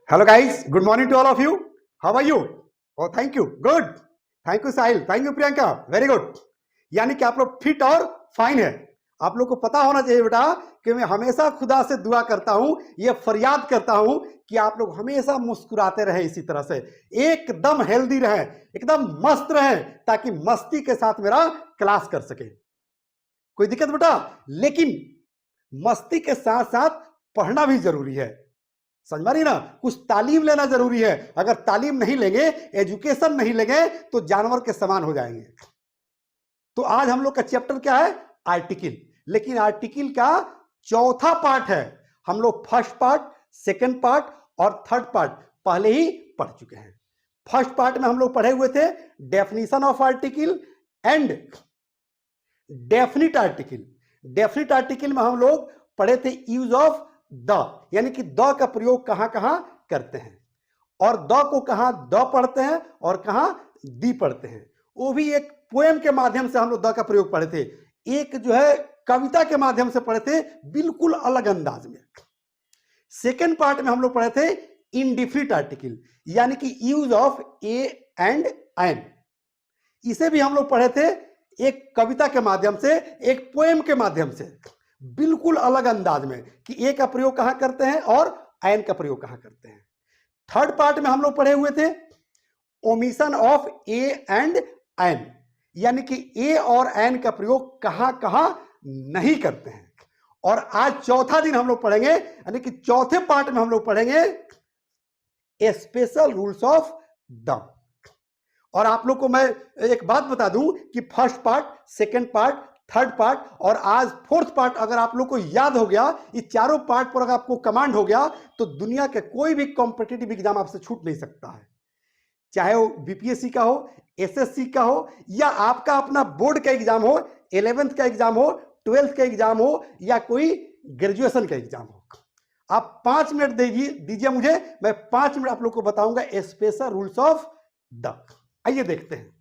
Hello guys, good morning to all of you. How are you? Oh, thank you. Good. Thank you Sahil. Thank you Priyanka. Very good. यानी कि आप लोग fit और fine है. आप लोग को पता होना चाहिए बेटा कि मैं हमेशा खुदा से दुआ करता हूं, ये फरियाद करता हूं कि आप लोग हमेशा मुस्कुराते रहे, इसी तरह से एकदम हेल्दी रहे, एकदम मस्त रहे, ताकि मस्ती के साथ मेरा क्लास कर सके. कोई दिक्कत बेटा? लेकिन मस्ती के साथ साथ पढ़ना भी जरूरी है. समझ में आ रही ना? कुछ तालीम लेना जरूरी है. अगर तालीम नहीं लेंगे, एजुकेशन नहीं लेंगे, तो जानवर के समान हो जाएंगे. तो आज हम लोग का चैप्टर क्या है? आर्टिकल. लेकिन आर्टिकल का चौथा पार्ट है. हम लोग फर्स्ट पार्ट, सेकंड पार्ट और थर्ड पार्ट पहले ही पढ़ चुके हैं. फर्स्ट पार्ट में हम लोग पढ़े हुए थे definition of article and definite article. Definite article में हम लोग पढ़े थे यूज ऑफ द, यानी कि द का प्रयोग कहां कहां करते हैं, और द को कहां द पढ़ते हैं और कहां दी पढ़ते हैं. वो भी एक पोएम के माध्यम से हम लोग द का प्रयोग पढ़े थे. एक जो है कविता के माध्यम से पढ़े थे, बिल्कुल अलग अंदाज में. सेकेंड पार्ट में हम लोग पढ़े थे इनडिफिनिट आर्टिकल, यानी कि use of a and an. इसे भी हम लोग पढ़े थे एक कविता के माध्यम से, एक पोएम के माध्यम से, बिल्कुल अलग अंदाज में, कि ए का प्रयोग कहां करते हैं और एन का प्रयोग कहां करते हैं. थर्ड पार्ट में हम लोग पढ़े हुए थे omission of a and an, यानी कि ए और एन का प्रयोग कहां कहां नहीं करते हैं. और आज चौथा दिन हम लोग पढ़ेंगे, यानी कि चौथे पार्ट में हम लोग पढ़ेंगे स्पेशल रूल्स ऑफ द. और आप लोग को मैं एक बात बता दूं कि first part, second part, third part और आज फोर्थ पार्ट अगर आप लोग को याद हो गया, ये चारों पार्ट पर अगर आपको कमांड हो गया, तो दुनिया के कोई भी कॉम्पिटिटिव एग्जाम आपसे छूट नहीं सकता है. चाहे वो बीपीएससी का हो, एसएससी का हो, या आपका अपना बोर्ड का एग्जाम हो, 11th का एग्जाम हो, 12th का एग्जाम हो, या कोई ग्रेजुएशन का एग्जाम हो. आप 5 मिनट दीजिए मुझे, मैं 5 मिनट आप लोग को बताऊंगा स्पेशल रूल्स ऑफ द. आइए देखते हैं.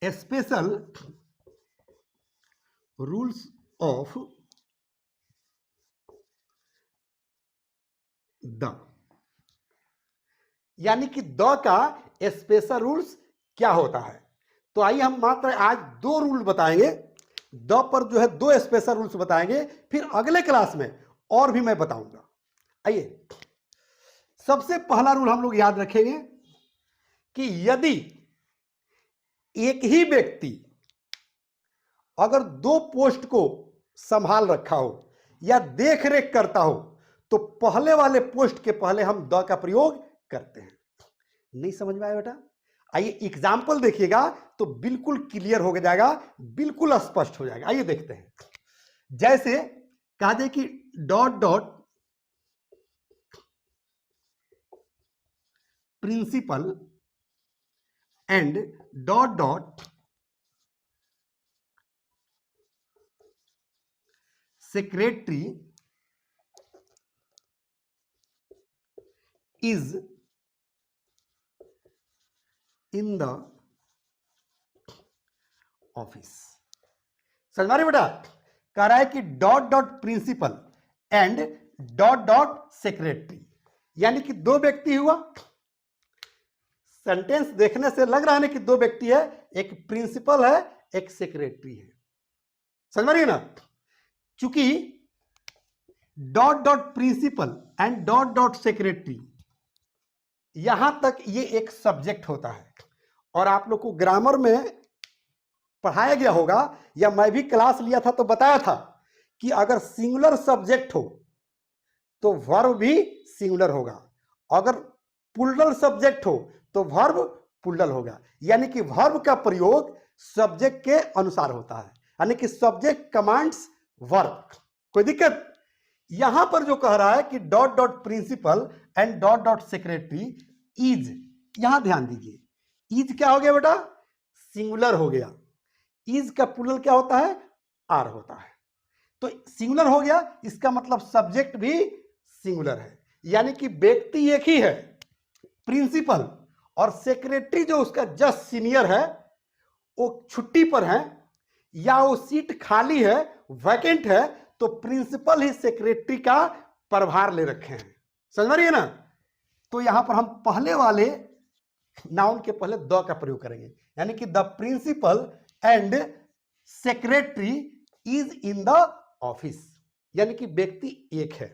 स्पेशल रूल्स ऑफ द, यानी कि द का स्पेशल रूल्स क्या होता है. तो आइए हम मात्र आज 2 रूल बताएंगे. द पर जो है 2 स्पेशल रूल्स बताएंगे, फिर अगले क्लास में और भी मैं बताऊंगा. आइए, सबसे पहला रूल हम लोग याद रखेंगे कि यदि एक ही व्यक्ति अगर 2 पोस्ट को संभाल रखा हो या देख रेख करता हो, तो पहले वाले पोस्ट के पहले हम द का प्रयोग करते हैं. नहीं समझ में आया बेटा? आइए एग्जाम्पल देखिएगा तो बिल्कुल क्लियर हो जाएगा, बिल्कुल स्पष्ट हो जाएगा. आइए देखते हैं. जैसे कहा जाए कि dot dot principal and dot dot secretary is in the office. समझ में आ रही बेटा? कह रहा है कि dot dot principal and dot dot secretary, यानी कि 2 व्यक्ति हुआ. सेंटेंस देखने से लग रहा है ना कि 2 व्यक्ति है, एक प्रिंसिपल है, एक सेक्रेटरी है. समझ में आ रही है ना? चूंकि dot dot principal and dot dot secretary, यहां तक ये एक सब्जेक्ट होता है. और आप लोग को ग्रामर में पढ़ाया गया होगा, या मैं भी क्लास लिया था तो बताया था कि अगर सिंगुलर सब्जेक्ट हो तो वर्ब भी सिंगुलर होगा, अगर प्लूरल सब्जेक्ट हो तो वर्ब प्लूरल होगा. यानी कि वर्ब का प्रयोग सब्जेक्ट के अनुसार होता है, यानी कि सब्जेक्ट कमांड्स वर्ब. कोई दिक्कत? यहां पर जो कह रहा है कि dot dot principal and dot dot secretary is, यहां ध्यान दीजिए, इज क्या हो गया बेटा? सिंगुलर हो गया. इज का प्लूरल क्या होता है? आर होता है. तो सिंगुलर हो गया, इसका मतलब सब्जेक्ट भी सिंगुलर है, यानी कि व्यक्ति एक ही है प्रिंसिपल, और सेक्रेटरी जो उसका जस्ट सीनियर है वो छुट्टी पर है, या वो सीट खाली है, वैकेंट है, तो प्रिंसिपल ही सेक्रेटरी का प्रभार ले रखे हैं। समझ में रही है ना? तो यहां पर हम पहले वाले नाउन के पहले द का प्रयोग करेंगे, यानी कि the principal and secretary is in the office, यानी कि व्यक्ति एक है।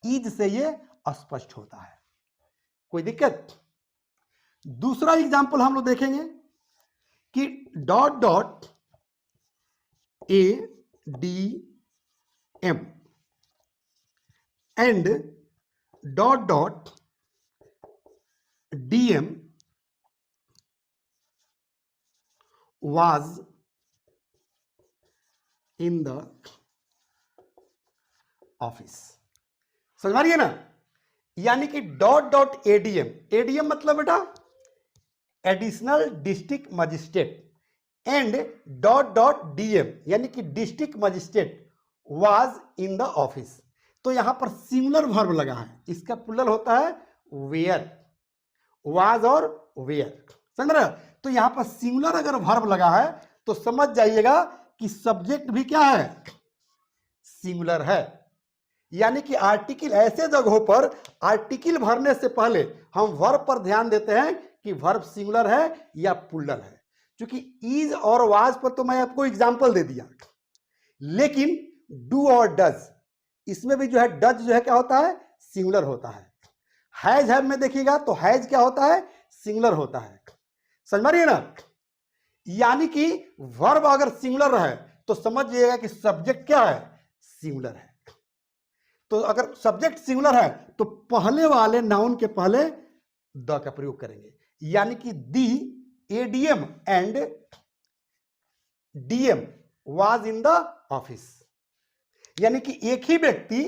इज से ये स्पष्ट होता है, कोई दिक्कत? दूसरा एग्जाम्पल हम लोग देखेंगे कि dot dot A D M and dot dot D M was in the office। समझ में आ रही है ना? यानी कि डॉट डॉट एडीएम, एडीएम मतलब बेटा additional district magistrate, and dot dot DM यानी कि district magistrate was in the office. तो यहां पर सिंगुलर वर्ब लगा है, इसका प्लूरल होता है वेयर, वाज और वेयर। समझ रहे? तो यहां पर सिंगुलर अगर वर्ब लगा है तो समझ जाइएगा कि सब्जेक्ट भी क्या है, सिंगुलर है। यानी कि आर्टिकल ऐसे जगहों पर आर्टिकल भरने से पहले हम वर्ब पर ध्यान देते हैं कि वर्ब सिंगुलर है या प्लूरल है। क्योंकि इज और वाज पर तो मैं आपको एग्जांपल दे दिया, लेकिन डू और डज इसमें भी जो है डज जो है क्या होता है, सिंगुलर होता है। हैज हैव में देखिएगा तो हैज क्या होता है, सिंगुलर होता है। समझ में रही है ना? यानी कि वर्ब अगर सिंगुलर है तो समझ जाइएगा कि सब्जेक्ट क्या है, सिंगुलर है। तो अगर सब्जेक्ट सिंगुलर है तो पहले वाले नाउन के पहले द का प्रयोग करेंगे, यानी कि the ADM and DM was in the office. यानी कि एक ही व्यक्ति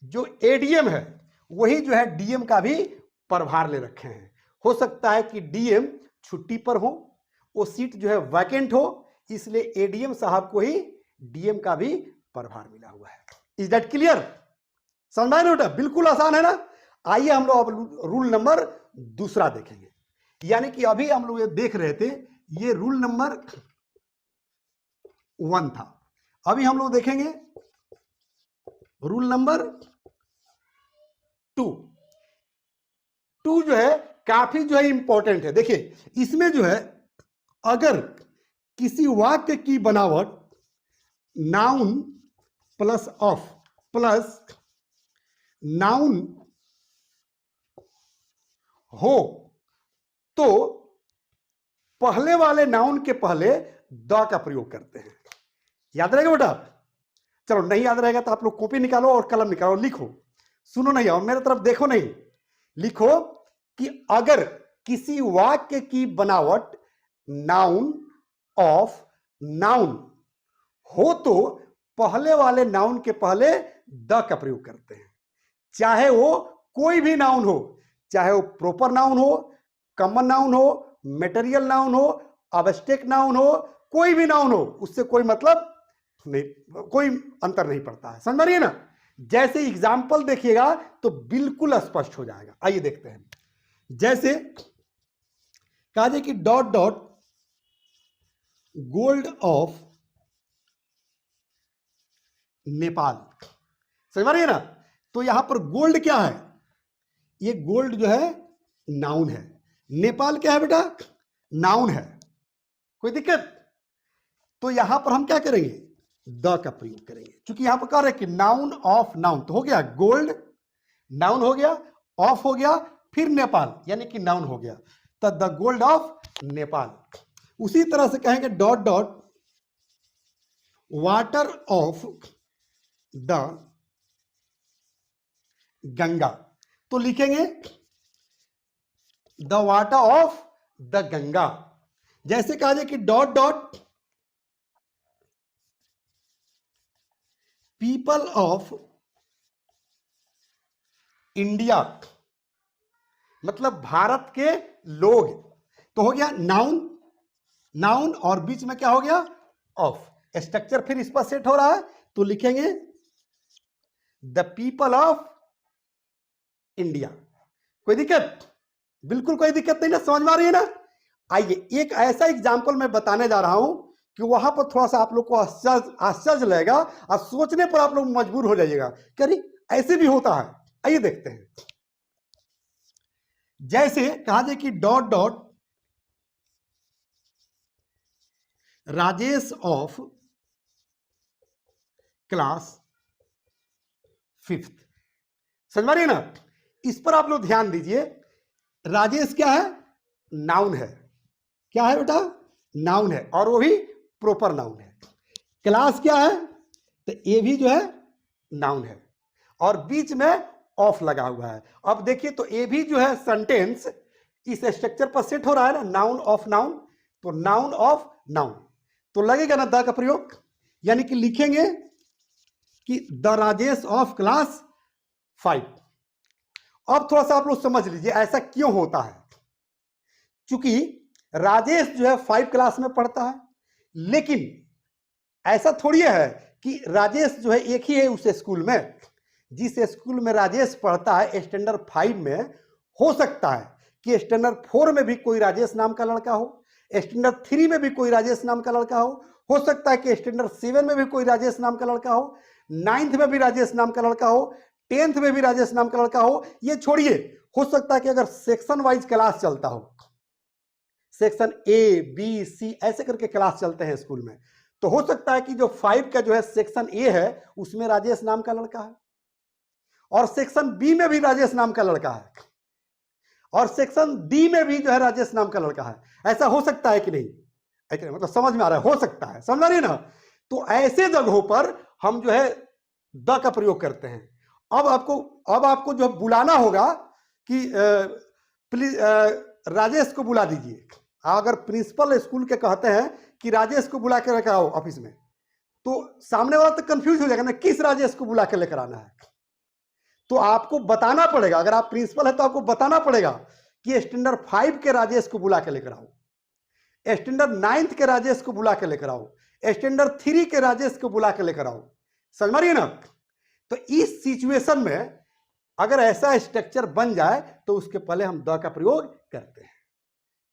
जो एडीएम है वही जो है डीएम का भी प्रभार ले रखे हैं। हो सकता है कि डीएम छुट्टी पर हो, वो सीट जो है वैकेंट हो, इसलिए एडीएम साहब को ही डीएम का भी प्रभार मिला हुआ है। Is that clear? समझ में बेटा? बिल्कुल आसान है ना? आइए हम लोग अब रूल नंबर दूसरा देखेंगे। यानी कि अभी हम लोग ये देख रहे थे, ये रूल नंबर 1 था। अभी हम लोग देखेंगे रूल नंबर 2। 2 जो है काफी जो है इंपॉर्टेंट है। देखिए इसमें जो है अगर किसी वाक्य की बनावट noun plus of plus noun हो तो पहले वाले नाउन के पहले द का प्रयोग करते हैं। याद रहेगा बेटा? चलो नहीं याद रहेगा तो आप लोग कॉपी निकालो और कलम निकालो, लिखो। सुनो नहीं और मेरे तरफ देखो नहीं, लिखो कि अगर किसी वाक्य की बनावट नाउन ऑफ नाउन हो तो पहले वाले नाउन के पहले द का प्रयोग करते हैं। चाहे वो कोई भी नाउन हो, चाहे वो प्रॉपर नाउन हो, कॉमन नाउन हो, मटेरियल नाउन हो, अब्स्ट्रैक्ट नाउन हो, कोई भी नाउन हो, उससे कोई मतलब नहीं, कोई अंतर नहीं पड़ता है। समझ में रही है ना? जैसे एग्जाम्पल देखिएगा तो बिल्कुल स्पष्ट हो जाएगा। आइए देखते हैं। जैसे कहा जाए कि dot dot gold of Nepal. समझ में रही है ना? तो यहां पर गोल्ड क्या है, ये गोल्ड जो है नाउन है, नेपाल क्या है बेटा, नाउन है। कोई दिक्कत? तो यहां पर हम क्या करेंगे, द का प्रयोग करेंगे, क्योंकि यहां पर कह रहे हैं कि नाउन ऑफ नाउन। तो हो गया गोल्ड, नाउन हो गया, ऑफ हो गया, फिर नेपाल यानी कि नाउन हो गया, तो द गोल्ड ऑफ नेपाल। उसी तरह से कहेंगे dot dot water of the Ganga. तो लिखेंगे the water of the Ganga. जैसे कहा जाए कि dot dot people of India, मतलब भारत के लोग। तो हो गया नाउन, नाउन और बीच में क्या हो गया, ऑफ। स्ट्रक्चर फिर इस पर सेट हो रहा है, तो लिखेंगे द पीपल ऑफ इंडिया। कोई दिक्कत? बिल्कुल कोई दिक्कत नहीं ना? समझ में आ रही है ना? आइए एक ऐसा एग्जाम्पल मैं बताने जा रहा हूं कि वहां पर थोड़ा सा आप लोग को आश्चर्य लगेगा और सोचने पर आप लोग मजबूर हो जाइएगा कि अरे ऐसे भी होता है। आइए देखते हैं। जैसे कहा जाए कि dot dot Rajesh of class 5th, समझ रही है ना। इस पर आप लोग ध्यान दीजिए। राजेश क्या है? नाउन है। क्या है बेटा? नाउन है, और वो भी प्रॉपर नाउन है। क्लास क्या है? तो ये भी जो है नाउन है, और बीच में ऑफ लगा हुआ है। अब देखिए तो ये भी जो है सेंटेंस इस स्ट्रक्चर पर सेट हो रहा है ना, नाउन ऑफ नाउन। तो नाउन ऑफ नाउन तो लगेगा ना द का प्रयोग, यानी कि लिखेंगे कि द राजेश ऑफ क्लास 5। अब थोड़ा सा आप लोग समझ लीजिए ऐसा क्यों होता है। क्योंकि राजेश जो है 5 क्लास में पढ़ता है, लेकिन ऐसा थोड़ी है कि राजेश जो है एक ही है उस स्कूल में। जिस स्कूल में राजेश पढ़ता है स्टैंडर्ड 5 में, हो सकता है कि स्टैंडर्ड 4 में भी कोई राजेश नाम का लड़का हो, स्टैंडर्ड 3 में भी कोई राजेश नाम का लड़का हो सकता है कि स्टैंडर्ड 7 में भी कोई राजेश नाम का लड़का हो, 9th में भी राजेश नाम का लड़का हो, 10th में भी राजेश नाम का लड़का हो। ये छोड़िए, हो सकता है कि अगर सेक्शन वाइज क्लास चलता हो, सेक्शन ए बी सी ऐसे करके क्लास चलते हैं स्कूल में, तो हो सकता है कि जो 5 का जो है सेक्शन ए है उसमें राजेश नाम का लड़का है, और सेक्शन बी में भी राजेश नाम का लड़का है, और सेक्शन डी में भी जो है राजेश नाम का लड़का है। ऐसा हो सकता है कि नहीं? मतलब समझ में आ रहा है? हो सकता है, समझ रही ना। तो ऐसे जगहों पर हम जो है द का प्रयोग करते हैं। अब आपको जो बुलाना होगा कि प्लीज राजेश को बुला दीजिए। अगर प्रिंसिपल स्कूल के कहते हैं कि राजेश को बुला के लेकर आओ ऑफिस में, तो सामने वाला तो कंफ्यूज हो जाएगा ना, किस राजेश को बुला के लेकर आना है। तो आपको बताना पड़ेगा, अगर आप प्रिंसिपल है तो आपको बताना पड़ेगा कि स्टैंडर्ड 5 के राजेश को बुला के लेकर आओ, स्टैंडर्ड 9th के राजेश को बुला के लेकर आओ, स्टैंडर्ड 3 के राजेश को बुला के लेकर आओ। समझ रही है ना। तो इस सिचुएशन में अगर ऐसा स्ट्रक्चर बन जाए तो उसके पहले हम द का प्रयोग करते हैं।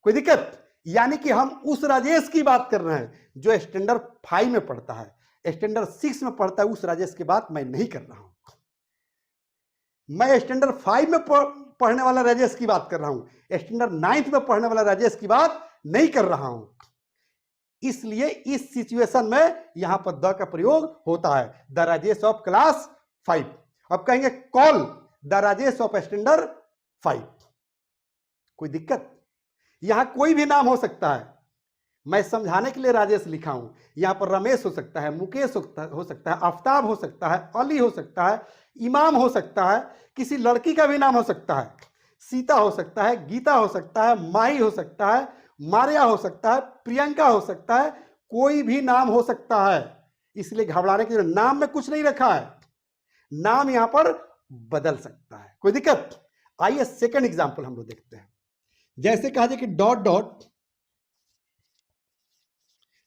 कोई दिक्कत? यानी कि हम उस राजेश की बात कर रहे हैं जो स्टैंडर्ड 5 में पढ़ता है, स्टैंडर्ड 6 में पढ़ता है, उस राजेश की बात मैं नहीं कर रहा हूं। मैं स्टैंडर्ड 5 में पढ़ने वाला राजेश की बात कर रहा हूं, स्टैंडर्ड 9th में पढ़ने वाला राजेश की बात नहीं कर रहा हूं। इसलिए इस सिचुएशन में यहां पर द का प्रयोग होता है, द राजेश ऑफ क्लास 5। अब कहेंगे call the Rajesh of standard 5। कोई दिक्कत? यहां कोई भी नाम हो सकता है, मैं समझाने के लिए राजेश लिखा हूं। यहां पर रमेश हो सकता है, मुकेश हो सकता है, आफ्ताब हो सकता है, अली हो सकता है, इमाम हो सकता है, किसी लड़की का भी नाम हो सकता है, सीता हो सकता है, गीता हो सकता है, माही हो सकता है, मारिया हो सकता है, प्रियंका हो सकता है, कोई भी नाम हो सकता है। इसलिए घबराने की जरूरत, नाम में कुछ नहीं रखा है, नाम यहां पर बदल सकता है। कोई दिक्कत? आइए सेकंड एग्जांपल हम लोग देखते हैं। जैसे कहा जाए कि dot dot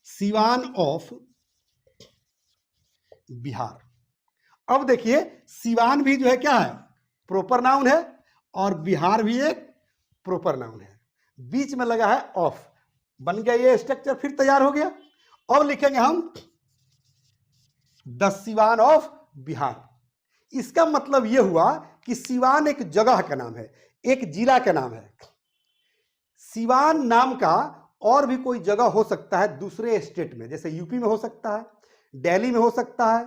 Siwan of Bihar. अब देखिए सिवान भी जो है क्या है? प्रॉपर नाउन है, और बिहार भी एक प्रॉपर नाउन है। बीच में लगा है ऑफ, बन गया ये स्ट्रक्चर, फिर तैयार हो गया। अब लिखेंगे हम द सिवान ऑफ बिहार। इसका मतलब यह हुआ कि सिवान एक जगह का नाम है, एक जिला का नाम है। सिवान नाम का और भी कोई जगह हो सकता है दूसरे स्टेट में, जैसे यूपी में हो सकता है, दिल्ली में हो सकता है,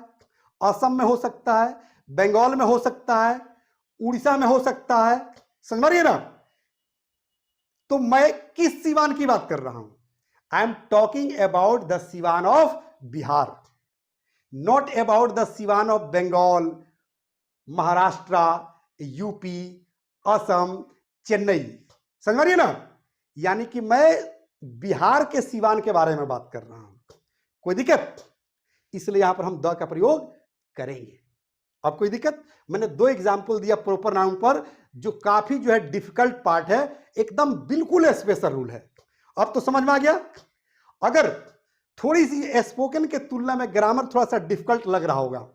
असम में हो सकता है, बंगाल में हो सकता है, उड़ीसा में हो सकता है। समझ रही है ना। तो मैं किस सिवान की बात कर रहा हूं? I am talking about the Siwan of Bihar, not about the Siwan of Bengal, Maharashtra, UP, Assam, Chennai. समझ रही है ना। यानी कि मैं बिहार के सिवान के बारे में बात कर रहा हूं। कोई दिक्कत? इसलिए यहां पर हम द का प्रयोग करेंगे। अब कोई दिक्कत? मैंने 2 एग्जाम्पल दिया प्रॉपर नाउन पर, जो काफी जो है डिफिकल्ट पार्ट है, एकदम बिल्कुल स्पेशल रूल है। अब तो समझ में आ गया। अगर थोड़ी सी स्पोकन के तुलना में ग्रामर थोड़ा सा डिफिकल्ट लग रहा होगा,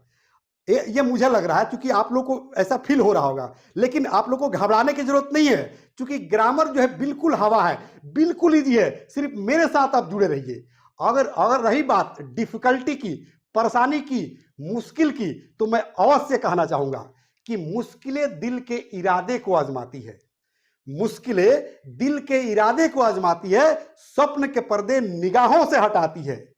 ये मुझे लग रहा है, क्योंकि आप लोग को ऐसा फील हो रहा होगा, लेकिन आप लोग को घबराने की जरूरत नहीं है, क्योंकि ग्रामर जो है बिल्कुल हवा है, बिल्कुल इजी है। सिर्फ मेरे साथ आप जुड़े रहिए, अगर अगर रही बात डिफिकल्टी की, परेशानी की, मुश्किल की, तो मैं अवश्य कहना चाहूंगा कि मुश्किलें दिल के इरादे को आजमाती है। मुश्किलें दिल के इरादे को आजमाती है, स्वप्न के पर्दे निगाहों से हटाती है।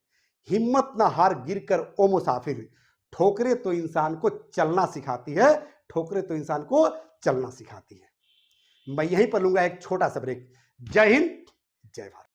हिम्मत ना हार गिरकर ओ मुसाफिर, ठोकरे तो इंसान को चलना सिखाती है, ठोकरे तो इंसान को चलना सिखाती है। मैं यहीं पर लूंगा एक छोटा सा ब्रेक। जय हिंद, जय भारत।